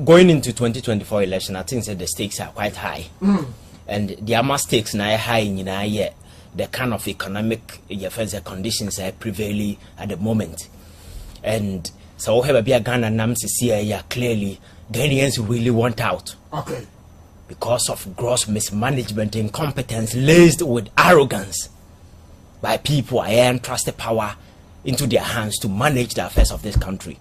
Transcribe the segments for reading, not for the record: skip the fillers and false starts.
going into 2024 election, I think that the stakes are quite high. And the amount stakes now high in the kind of economic conditions are prevailing at the moment. And so we have a Ghana Namsi here clearly Ghanaians really want out. Okay. Because of gross mismanagement, incompetence laced with arrogance by people I entrusted power into their hands to manage the affairs of this country.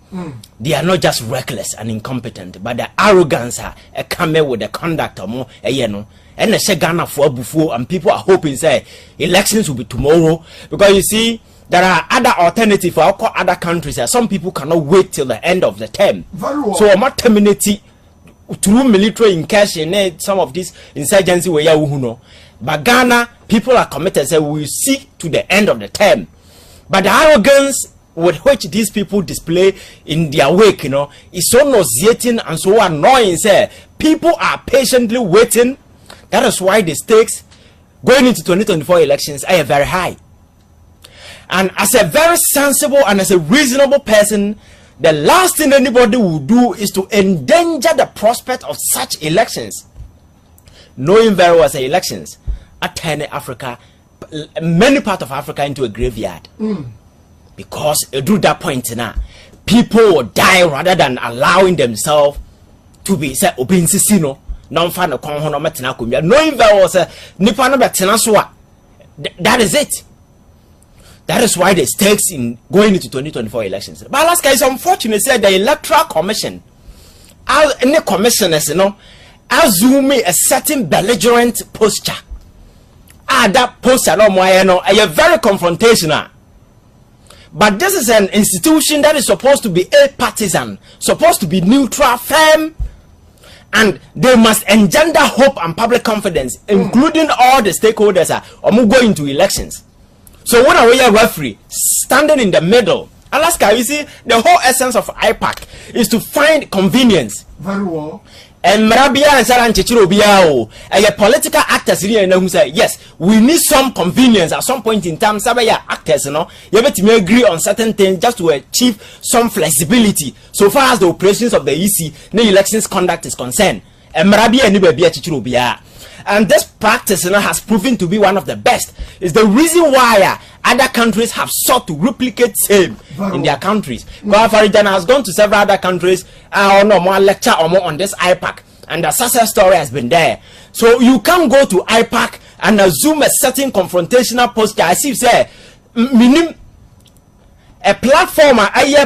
They are not just reckless and incompetent, but the arrogance are coming with the conduct of more, and the Ghana for before, and people are hoping say elections will be tomorrow, because you see there are other alternatives for other countries. Some people cannot wait till the end of the term. Well. So I'm not terminating through military incursion. Some of this insurgency where you know, but Ghana people are committed. Say we will see to the end of the term. But the arrogance with which these people display in their wake, is so nauseating and so annoying. Say people are patiently waiting. That is why the stakes going into 2024 elections are very high. And as a very sensible and as a reasonable person, the last thing anybody will do is to endanger the prospect of such elections, knowing very well that elections are turning Africa, many parts of Africa, into a graveyard. Because through that point now, people will die rather than allowing themselves to be said obinsisino. Knowing very well that is it. That is why the stakes in going into 2024 elections. But Alaska is unfortunate. Said the Electoral Commission, any commissioners, assume a certain belligerent posture. That posture, are very confrontational. But this is an institution that is supposed to be a partisan, supposed to be neutral, firm, and they must engender hope and public confidence, including all the stakeholders are going to elections. So when we are referee standing in the middle, Alaska, you see, the whole essence of IPAC is to find convenience. Very well. And Marabia and Saran Chichirobia, a political actors here who say, yes, we need some convenience at some point in time. Sabaya actors, you have to agree on certain things just to achieve some flexibility so far as the operations of the EC, the elections conduct is concerned. And Marabia and Chichirobia. And this practice has proven to be one of the best. It's the reason why other countries have sought to replicate same in their countries. Farijan has gone to several other countries more lecture or more on this IPAC, and the success story has been there. So you can't go to IPAC and assume a certain confrontational posture. As if say a platform,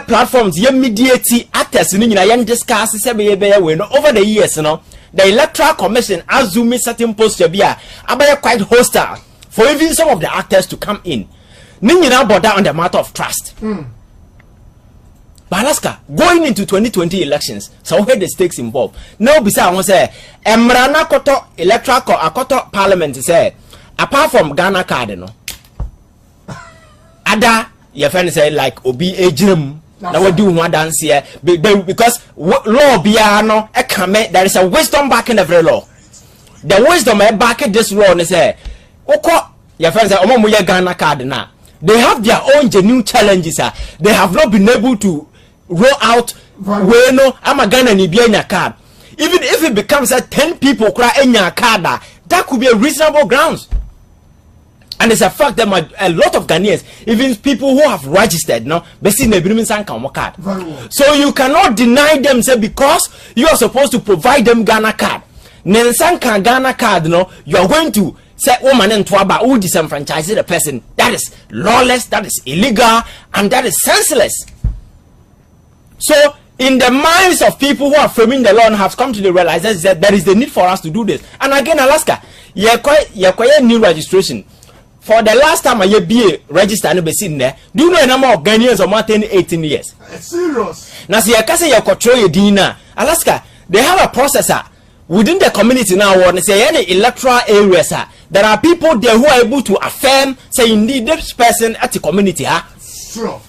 platforms, mediate actors in discuss over the years, the Electoral Commission assumes certain posture be quite hostile for even some of the actors to come in. Ningina bother on the matter of trust. But Alaska, going into 2020 elections, so where the stakes involved. Now, besides, I want to say, Emrana Koto Electoral Koto Parliament say, apart from Ghana card, other your friends say like Obi Ejim. Now we do one dance here because law biano there is a wisdom backing every law. The wisdom backing this law and say, "Oko your friends say omo Ghana card now." They have their own genuine challenges. They have not been able to roll out. I'm a Ghana ni be card. Even if it becomes 10 people cry in your card, that could be a reasonable grounds. And it's a fact that a lot of Ghanaians, even people who have registered, card. So you cannot deny them, say, because you are supposed to provide them Ghana card. Nensanka Ghana card, you are going to say, woman and twaba who disenfranchise the person. That is lawless, that is illegal, and that is senseless. So, in the minds of people who are framing the law and have come to the realization that there is the need for us to do this. And again, Alaska, you're quite new registration. For the last time I be registered and be sitting there, do you know a number of Ghanaians of more than 18 years? It's serious. Now, see, I can say you control your dinner. Alaska, they have a processor within the community now. When they say any electoral areas, there are people there who are able to affirm, say, indeed, this person at the community. Sure.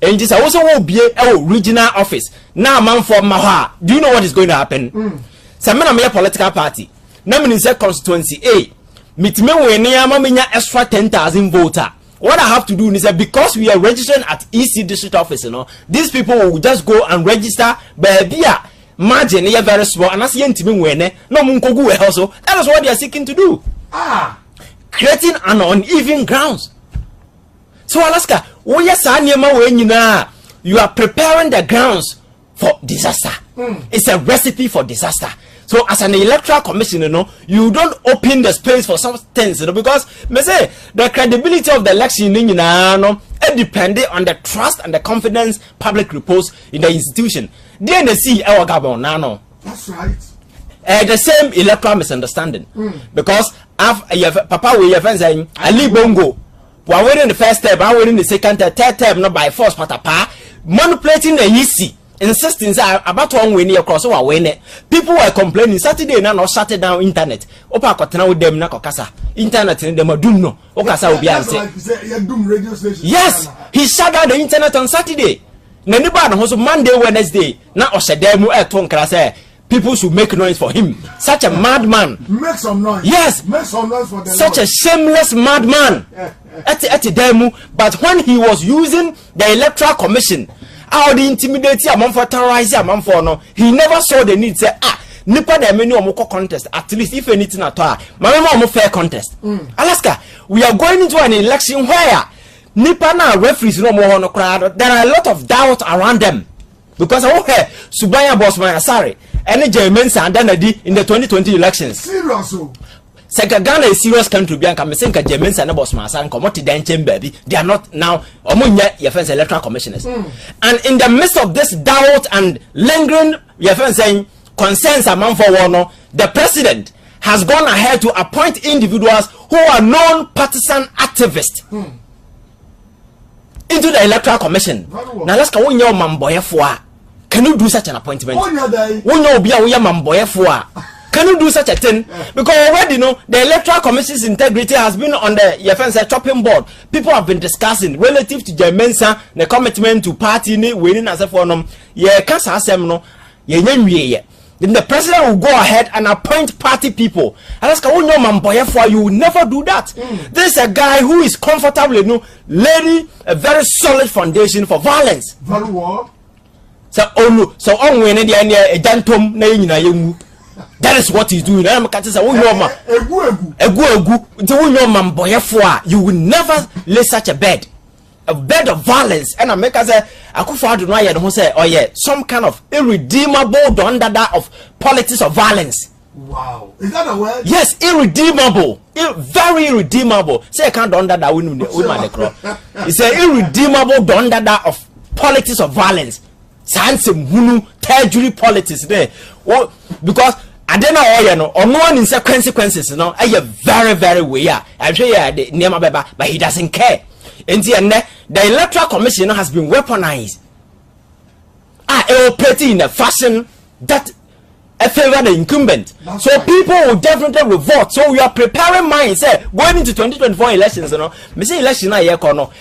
And this also will be a regional office. Now, man, for Maha, do you know what is going to happen? Some men are a political party. Now, in the constituency A. Extra 10,000 voter. What I have to do is that because we are registering at EC district office, these people will just go and register. But margin is very small, and as you win, no munkogu also. That is what they are seeking to do. Creating an uneven grounds. So Alaska, you are preparing the grounds for disaster. It's a recipe for disaster. So as an electoral commission, you don't open the space for some things, because me say the credibility of the election it depends on the trust and the confidence public repose in the institution. DNC our government That's right. The same electoral misunderstanding. Because Papa we have saying Ali Bongo, we're winning the first term, I'm winning the second term, third term, not by force, Patapa, manipulating the easy. Insisting about one winning across our win. People were complaining Saturday now shut down internet. Opa kotena with them na kokasa. Internet in them doom no. Okasa will be answered. Yes, he shut down the internet on Saturday. Nanibad was Monday, Wednesday. Now Oshademu Eton Krasa. People should make noise for him. Such a madman. Make some noise. Yes. Make some noise for the such Lord. A shameless madman. At the demo. But when he was using the electoral commission, how the intimidate among for terrorize among for no, he never saw the need say nipa the many omoko contest, at least if anything at all. My fair contest. Alaska, we are going into an election where nipa na referees no more no crowd. There are a lot of doubt around them. Because okay, Subaya Bosman Asari, any Germans and Danadi in the 2020 elections. Serious. Seka Ghana is serious country bianca mesenka Germans and Bosman and Komoti Danchem baby. They are not now Omunya Yefen's electoral commissioners. And in the midst of this doubt and lingering Yefen saying concerns among for one, the president has gone ahead to appoint individuals who are non-partisan activists into the electoral commission. Now let's go on your mamboy. Can you do such an appointment? Can you do such a thing? Because already the electoral commission's integrity has been on the Yefense chopping board. People have been discussing relative to Jemensa, the commitment to party winning as a form. Then the president will go ahead and appoint party people. And ask you will never do that. This is a guy who is comfortable, laying a very solid foundation for violence. Very well. So on when a jantum na that is what he's doing. You will never lay such a bed of violence. And I make us say, oh yeah, some kind of irredeemable dondada of politics of violence. Wow, is that a word? Yes, irredeemable, very irredeemable. Say I can't dondada with my necro. It's an irredeemable dondada of politics of violence. Sansem hunu tertiary politics there. Oh, because I don't know, or no one in consequences, very, very weird. I'm sure the name of but he doesn't care. And the electoral commission has been weaponized. Operating in a fashion that favor the incumbent. That's so right. People will definitely revolt. So we are preparing minds. Going into 2024 elections, me say election na yekono.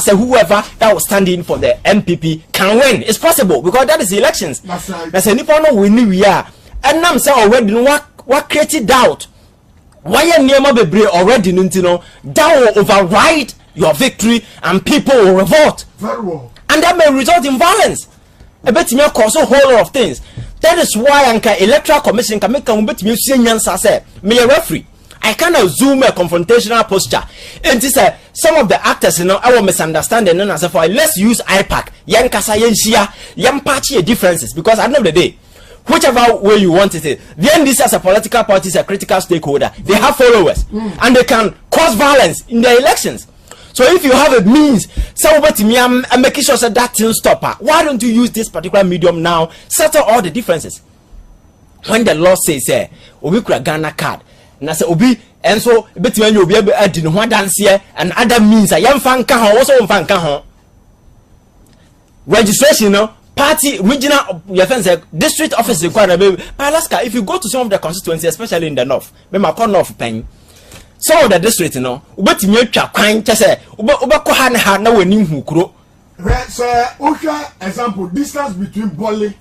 Say whoever that was standing for the MPP can win. It's possible because that is the elections. That's right. That's a nipa no win we are. And now say already what created doubt. Why are Niema Bebre already that will override your victory and people will revolt. Very well. And that may result in violence. A bit me cause a whole lot of things. That is why Anka electoral commission can make a bit me say me a referee. I can assume a confrontational posture. And this some of the actors I will misunderstand and as if let's use IPAC. Yan kasa yan shia yan patchy differences because at the end of the day, whichever way you want it, then this as a political party is a critical stakeholder. They have followers and they can cause violence in their elections. So if you have a means, I'm making sure that thing stop. Why don't you use this particular medium now? Settle all the differences. When the law says, "Obi kura Ghana card," na say Obi, and so between you be able to do one dance here and other means. I am fan can also fan can registration. Party regional district office required. Alaska, if you go to some of the constituencies, especially in the north, remember north pen. Some of the district, ubetimi atwa kwan chese ubekọ ha ne ha na wani hukuro. So, example, distance between Bole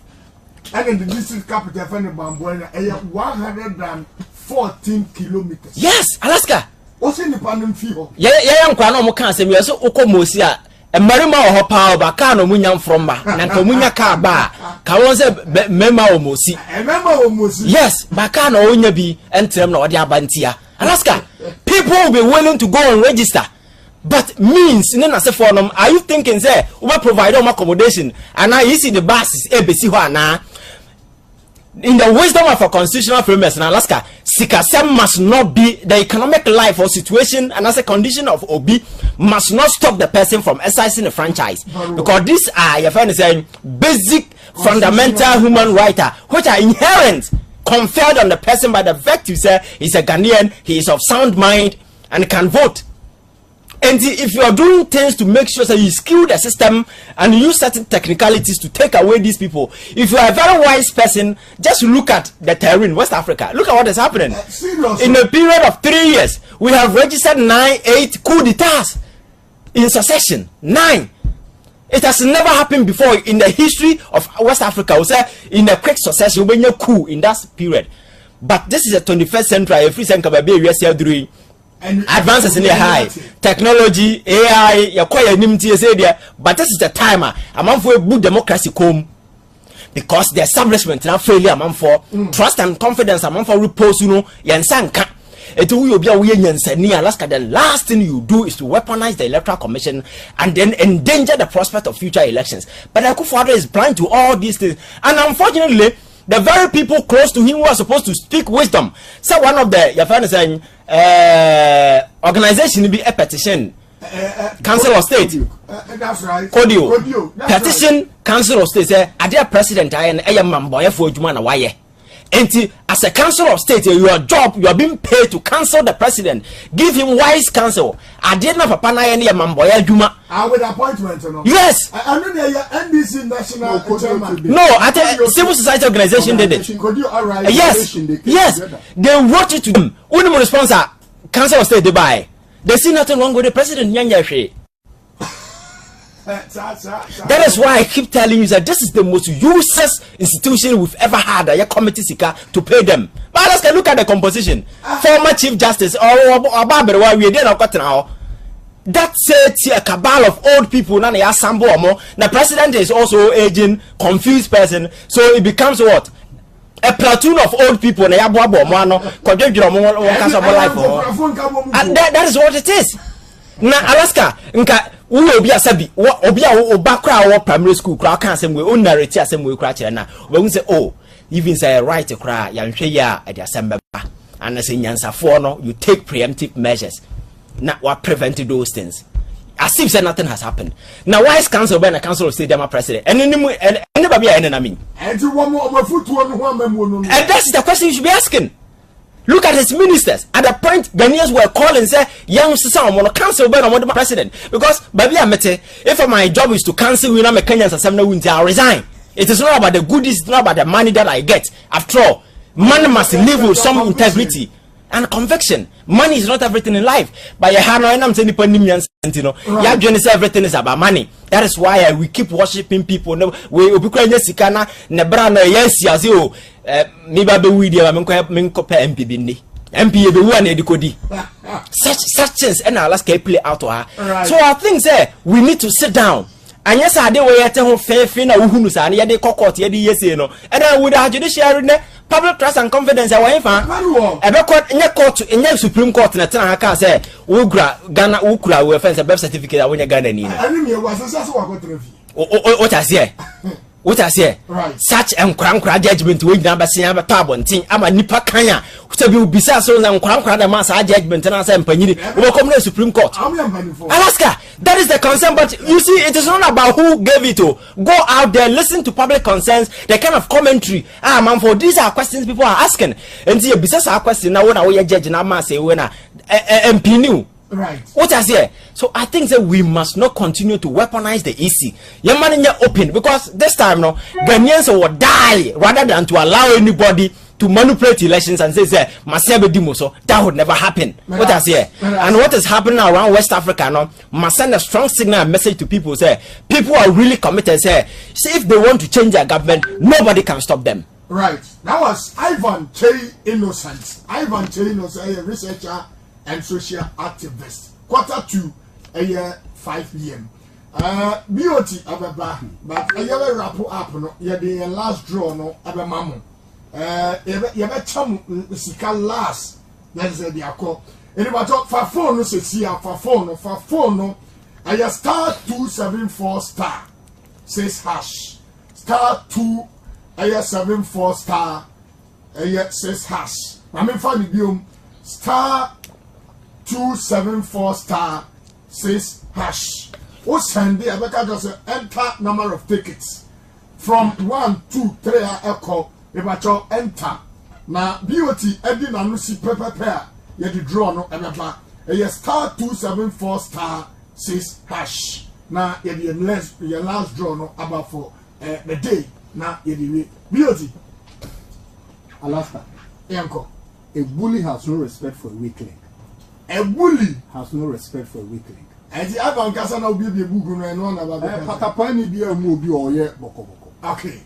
and the district capital of Bamboina is 114 kilometers. Yes, Alaska. What's in the pandemic fee? Yeah, I'm quite no more cancer. We also Okomosia Marima or Hopa, Bacano Munyam from Nankamunya Kaba, Kawanse Mema Omosi. Yes, Bacano Unyabi and Tremno Diabantia. Alaska, people will be willing to go and register. But means in an forum, are you thinking, say, we provide them accommodation and now you see the buses, ABC now? In the wisdom of a constitutional framework in Alaska, Sikasem must not be the economic life or situation, and as a condition of OB must not stop the person from exercising the franchise. Because these are, your friend is saying, basic fundamental human rights, which are inherent, conferred on the person by the virtue, say, he's a Ghanaian, he is of sound mind, and can vote. And if you are doing things to make sure that you skill the system and use certain technicalities to take away these people, if you are a very wise person, just look at the terrain, West Africa. Look at what is happening. In a period of 3 years, we have registered 8 coup d'etats in succession. 9. It has never happened before in the history of West Africa. We say in a quick succession, when you coup in that period. But this is a 21st century. Every century, advances in the high technology, AI, but this is the time a man for a good democracy come because the establishment now failure among for trust and confidence among for repose, yansanka. It will be a way Alaska. The last thing you do is to weaponize the Electoral Commission and then endanger the prospect of future elections. But Akufo-Addo is blind to all these things, and unfortunately, the very people close to him who are supposed to speak wisdom. So one of the your friend is saying organization will be a petition. Council of State. That's right. Kodio. Petition Council of State say Adia President I and Mamboy for Jumana Waye. And as a Council of State, your job, you are being paid to counsel the president. Give him wise counsel. I didn't have a pana any Mamboya Juma. With appointment, no? Yes. I know the NDC national chairman. No, I think civil society organization did it. Yes. Yes. They wrote it to them. Only response Council of State they buy. They see nothing wrong with the president. That is why I keep telling you that this is the most useless institution we've ever had. A committee seeker to pay them. But let's look at the composition. Former Chief Justice that's a cabal of old people. Now they are sample or more. The president is also aging, confused person. So it becomes what? A platoon of old people. And that is what it is. Now Alaska, we will be a sabi. Obakra primary school crowd can't say we own narrative as we crash now. When we say, oh, even say right to cry, Yanshaya at the assembly, and I say Yansa for no, you take preemptive measures. Now what prevented those things? As if said nothing has happened. Now why is council when a council of state them president? And anybody enemy. And that's the question you should be asking. Look at his ministers. At the point, Ghanaians were calling, say, young son, want to cancel Ben on the president. Because, baby, I met if my job is to cancel, we know my Kenyans assembly winter, I'll resign. It is not about the goodies, it's not about the money that I get. After all, man must live with some integrity and conviction. Money is not everything in life. But everything is about money. That is why we keep worshiping people. We such things and Alaska play out to her. So I think we need to sit down. And yes, I did wait to fair fina who's and yet they cockot yet yes, you know. And I would have judiciary public trust and confidence. I want ever court in your Supreme Court in a time I can't say Ghana Ukra will offense a birth certificate when you're Ghana. What I say? What I say? Right. Such and crank judgment we never see a tabon thing. I'm a nipa kanya. So you be so and crank the mass judgment and I say Panini. Welcome to the Supreme Court. Alaska, that is the concern. But you see, it is not about who gave it to. Go out there, listen to public concerns, the kind of commentary. Man, for these are questions people are asking. And see, a business are question now when I judge and I say when MP new. Right. What I say? So I think that we must not continue to weaponize the EC. Your man in your open because this time no Ghanaians will die rather than to allow anybody to manipulate elections and say Masebe Dimoso. That would never happen. What I say? And what is happening around West Africa now must send a strong signal and message to people. Say people are really committed. Say if they want to change their government, nobody can stop them. Right. That was Ivan Che Innocent. Ivan Che Innocent, a researcher and social activist. 4:45 p.m. BOT ababa, but I ever wrap up no. You the last draw no abemamu. You bet chum sika last. That's the call. Anybody talk for phone no say see for phone no. I just star 274 star 6 hash star 274 star 6 hash. I mean find the star 274 star 6 hash. O Sunday I better just enter number of tickets from 1 2 3 echo. If I talk enter now BOT Eddie na no si pair. You the draw no ever. Star 274 star 6 hash. Now your last draw no about for the day. Now you the BOT. Alaska. Yanko. A bully has no respect for a weakling. A bully has no respect for a weakling. And the Aban Casa now be a bugu and one about Patapani be a movie or yet boko. Okay.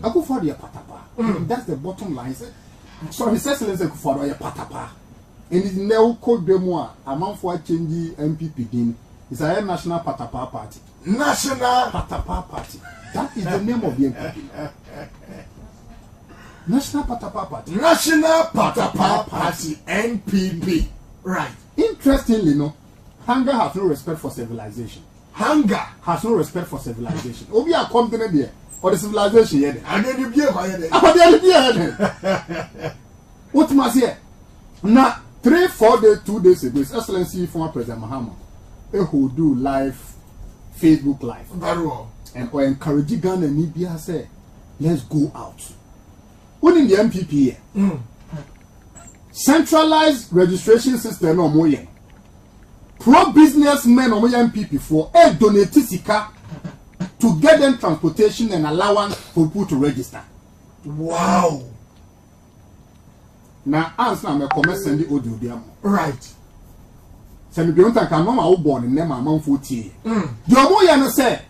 I go for the patapa. That's the bottom line. So he says let's go for the patapa. And it's now called Demois, a month for changing MPP din. It's a national patapa party. National Patapa Party. That is the name of the MPP. National Patapa Party. National Patapa Party NPP. Right. Interestingly, no, hunger has no respect for civilization. Hunger has no respect for civilization. Obi a continent there or the civilization here. And then you be a quiet. What must here? Now 3-4 days, 2 days ago, His Excellency former President Mahama, who do live Facebook live. Very well. And or encourage Ghana and Libya say, let's go out. What in the MPP here? Centralized registration system no more. Pro-businessmen or MPP for a donate sika to get them transportation and allowance for people to register. Wow. Now, answer my comment send the audio there. Right. Send me don't can mama born in them among 40. The Omoya no say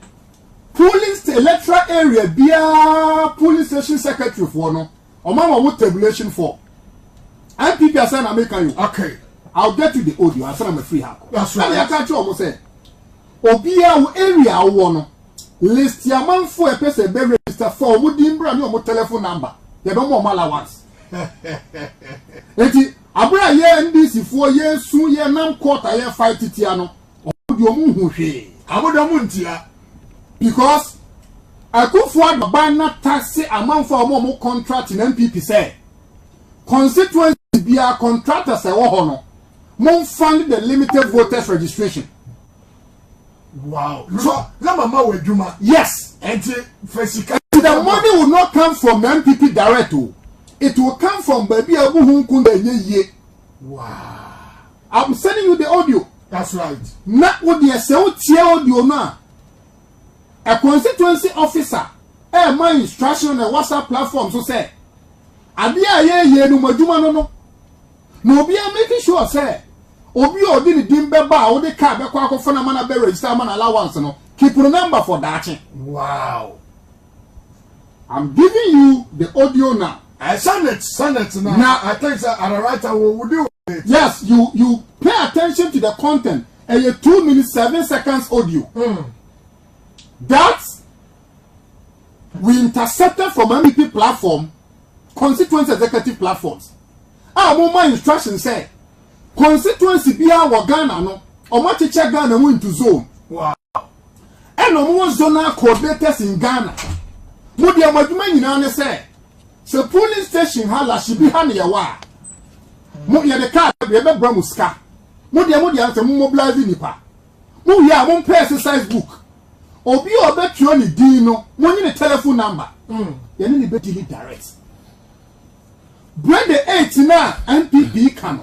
polling electoral area be a polling station secretary for no. Or mama what tabulation for. MPP asan American you. Okay. I'll get you the audio. I said I'm a free hack. That's right. I can't almost say. Obia area one list your man for a person be register for wouldn't bring your telephone number. You don't want allowance. Eti abra ye NDC 4 years soon ye nam quarter ye fight tiano. Odio mu hu hwe. Aboda mu ntia because Akufo Adba taxi amount for more contract in MPP say constituency be a contractor say wo ho no. Mon fund the limited voters registration. Wow. So, mama we juma. Yes. And the money will not come from MPP direct. It will come from baby Abu Hunkunda ye. Wow. I'm sending you the audio. That's right. Not what the audio now. A constituency officer, my instruction on a WhatsApp platform so say, Abia ye no majuma no. No be making sure say Obi odi ni dimbe ba o de ka be kwa akofo na mana be register man allowance no keep the number for that. Wow. I'm giving you the audio now. Send it now. Now I think that at the right time we will do it. Yes, you pay attention to the content and your 2 minutes 7 seconds audio. That we intercepted from MEP platform, constituency executive platforms. My instruction say constituency be our Ghana no or much check Ghana into zone. Wow. And no more zonal coordinators in Ghana. Mudi amaduma nyina say so polling station hala she be ha ne yawa. Mo ye the card be be bra muska. Mudi answer mo mobilize nipa. Mo ya mo exercise book. Obi obetio ni din no mo nyi ne telephone number. Ye ne be delete direct. Break the 8 now NPP can.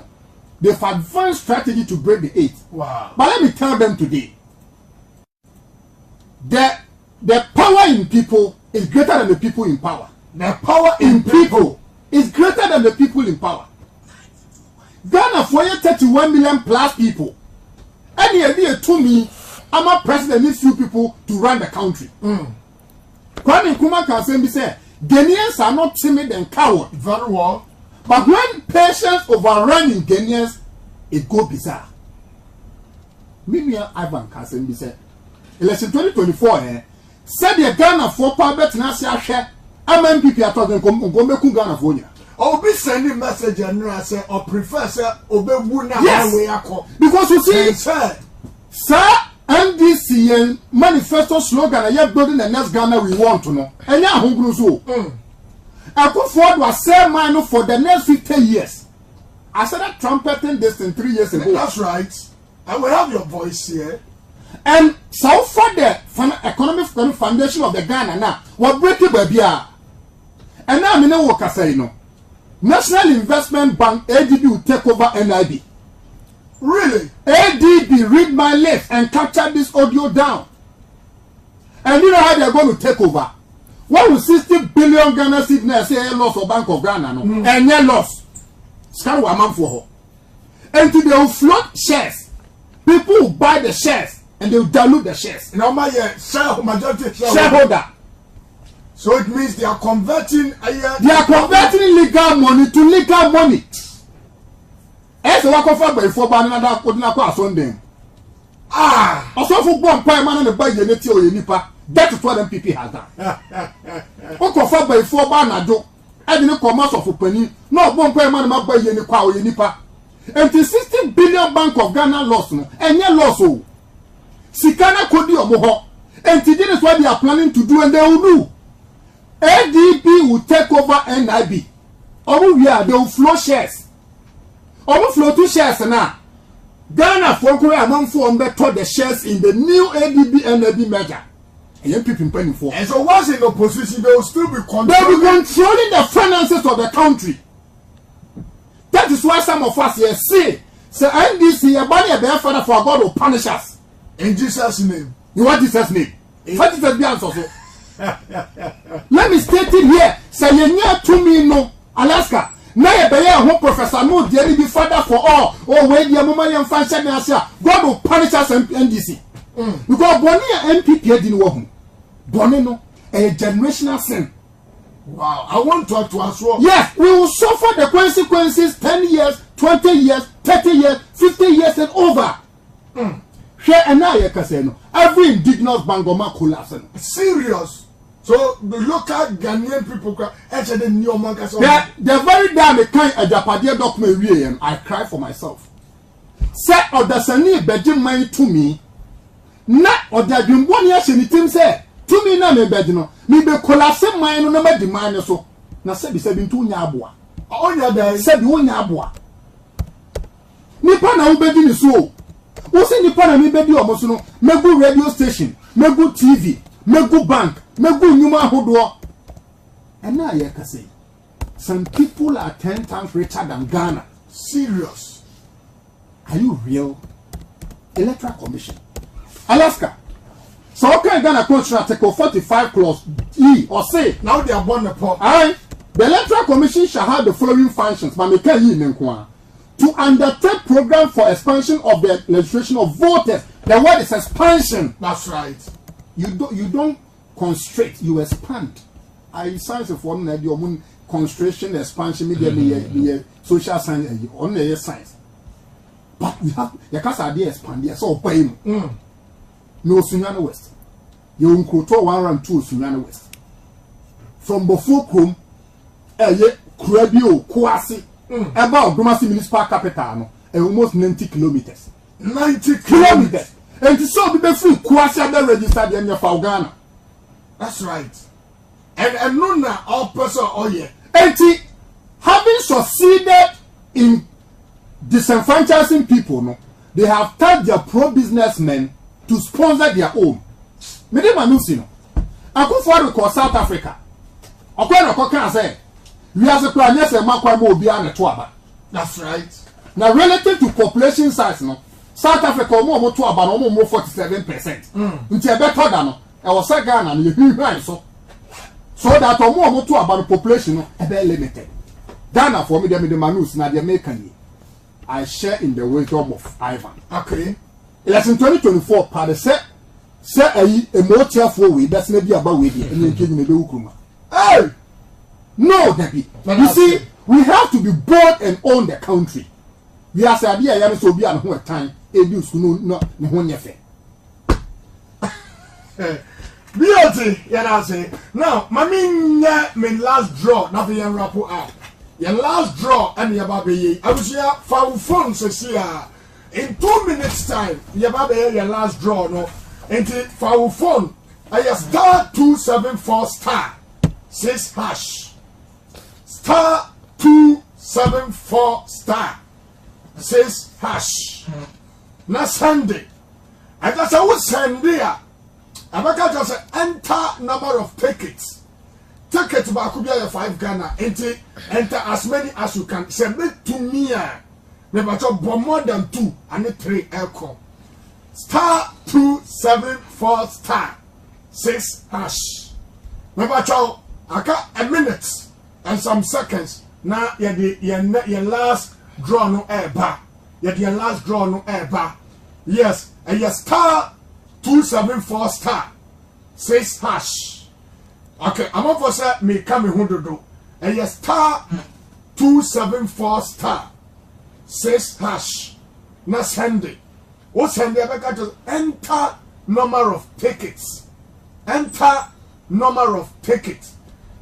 They've advanced strategy to break the 8. Wow. But let me tell them today. The power in people is greater than the people in power. The power in people is greater than the people in power. Ghana for 31 million plus people. Any idea to me, I'm a president needs few people to run the country. Kwame Nkrumah can say, Ghanaians are not timid and coward. Very well. But when patience overrunning Ghanaians, it go bizarre. Mimi Ivan Kasembi said, election 2024 said the Ghana for Pabet Nasia share MPP at all Gombeku Ghana for you. Or be sending message and say or prefer say obey Wuna way because you see, sir, NDC manifesto slogan and building the next Ghana we want to know. And now who so. I put forward was same man for the next 50 years. I started trumpeting this in 3 years ago. That's right. I will have your voice here. And so far the economic foundation of the Ghana now, what breaking baby are. And now I know what I say, National Investment Bank ADB will take over NIB. Really? ADB, read my lips and capture this audio down. And you know how they're going to take over? 160 billion Ghana cedis say loss of Bank of Ghana, no? And yeah, loss. Scaru a man for her. And to they will float shares. People will buy the shares and they will dilute the shares. Now my majority shareholder. So it means they are converting they are converting legal money to legal money. Eso wa kofa gba ifo ba na da kodina kwa Sunday. Also for bomb pie man na ba ye neti oye nipa. That is what MPP has done. O kofa gba ifo ba na do. E di ni commerce of pani. No bomb pie man na ba ye ni kwa oye nipa. And the 60 billion Bank of Ghana loss no. Enye loss o. Sikana kodi omo ho. And this is what they are planning to do and they will do. ADB will take over NIB. They will flow shares. Flow 2 shares now. Ghana for among 4 the shares in the new ADB NIB merger. And so once in opposition, they will still be controlling. They will be controlling the finances of the country. That is why some of us here say NDC, a body of their father for God will punish us. In Jesus' name. You want Jesus' name? What is the answer? Let me state it here. Say you to me no Alaska. Now you be here Professor No the be father for all. Oh wait the mama yam function God will punish us NDC. Because Bonnie MPP didn't work. Bonnie no a generational sin. Wow, I want to talk to us. Yes, we will suffer the consequences 10 years, 20 years, 30 years, 50 years and over. Here and now you can say no. Every indigenous Bangoma collapsing. Serious. So the local Ghanaian people actually the new markets. The very damn kind of Japadia document I cry for myself. Say or the sani bedroom money to me. Not or the dream 1 year she team say to me na me bedino. Me be collapse mine no me demand so. Na say be 17 aboa. Onya dey say be onya aboa. Nipa na wo bedi ni so. Wo say nipa na me bedi omo so no. Megu radio station, megu TV, megu bank. And now you can say some people are 10 times richer than Ghana. Serious. Are you real? Electoral Commission. Alaska. So okay, Ghana Constitution Article 45 clause E or say now they are born the poor. Alright. The Electoral Commission shall have the following functions. To undertake program for expansion of the registration of voters. The word is expansion. That's right. You don't constrict, you expand. I science for one constriction, expansion, media, social science, only science. But we have the cast idea expand, yes, all by him. No Sunyana West. You will control 1 and 2 Sunyana West. From before Chrome, Crabio, Kwasi, about Gomasi municipal capital, almost 90 kilometers. 90 kilometers. And to so be free, Kwasi are registered in your Ghana. That's right. And no na all person oh yeah. And having succeeded in disenfranchising people, no, they have tapped their pro-businessmen to sponsor their own. Mede manusi no. Akufo recall South Africa. Okwa can say we as a plan yes makwa mo obi an to aba. That's right. Now relative to population size no, South Africa mo to aba no mo 47%. Nti e better than no. I was a Ghana and you so that more to about the population is limited. Ghana for me, the manus na the American. I share in the wisdom of Ivan. Okay. Election 2024, part say a more cheerful way. That's maybe about with you and then giving the Ukuma. Hey! No, Debbie. You see, we have to be bold and own the country. We are saying, yeah, so be at home time. A do no, Beauty, yeah, say. Now, my last draw, nothing and wrap up. Your last draw, and your baby. I was here for phone, so see in 2 minutes' time, your baby, your last draw, no. And for phone, I star 274 star 6 hash. Star 274 star 6 hash. Na Sunday. I just would send there. I just enter number of tickets. Tickets ba could be 5 Ghana. Enter as many as you can. Send it to me. Never talk more than 2 and 3 aircon. Star 274 star 6 hash. Never talk. I got a minute and some seconds. Now your last draw no air bar. Your last draw no air bar. Yes, and your star 274 star 6 hash. Okay, I'm up for say me come in do. And your star 274 star 6 hash. Na Sunday. What Sunday I got to enter number of tickets. Enter number of tickets.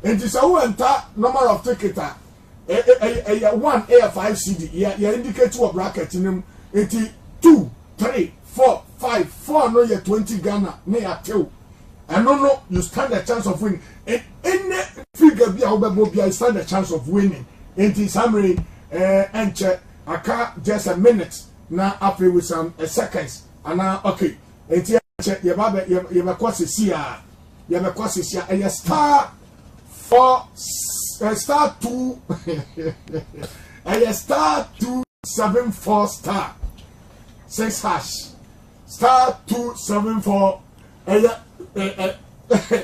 And this who enter number of tickets. One A5 CD. You indicate to a bracket in them. 2, 3, 4, 5, 4 no you 20 Ghana near 2. And no, you stand a chance of winning. And any figure be I stand a chance of winning. In this summary, and check I can't just a minute now after with some seconds. And now okay. And check your baby you have a course here. You have a course here and you star 4 star 2 and you star 274 star 6 hash. Star 274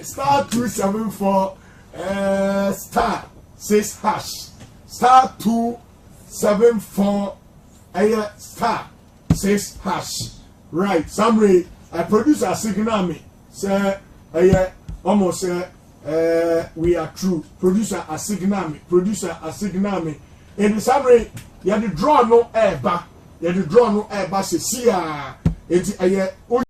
star 274 star 6 hash. Star 274 star 6 hash. Right, summary. I produce a signal me. Say almost we are true. Producer a signal me. Producer a signal me. In the summary, you have the draw no air back. You have the draw no air back. See ya. It's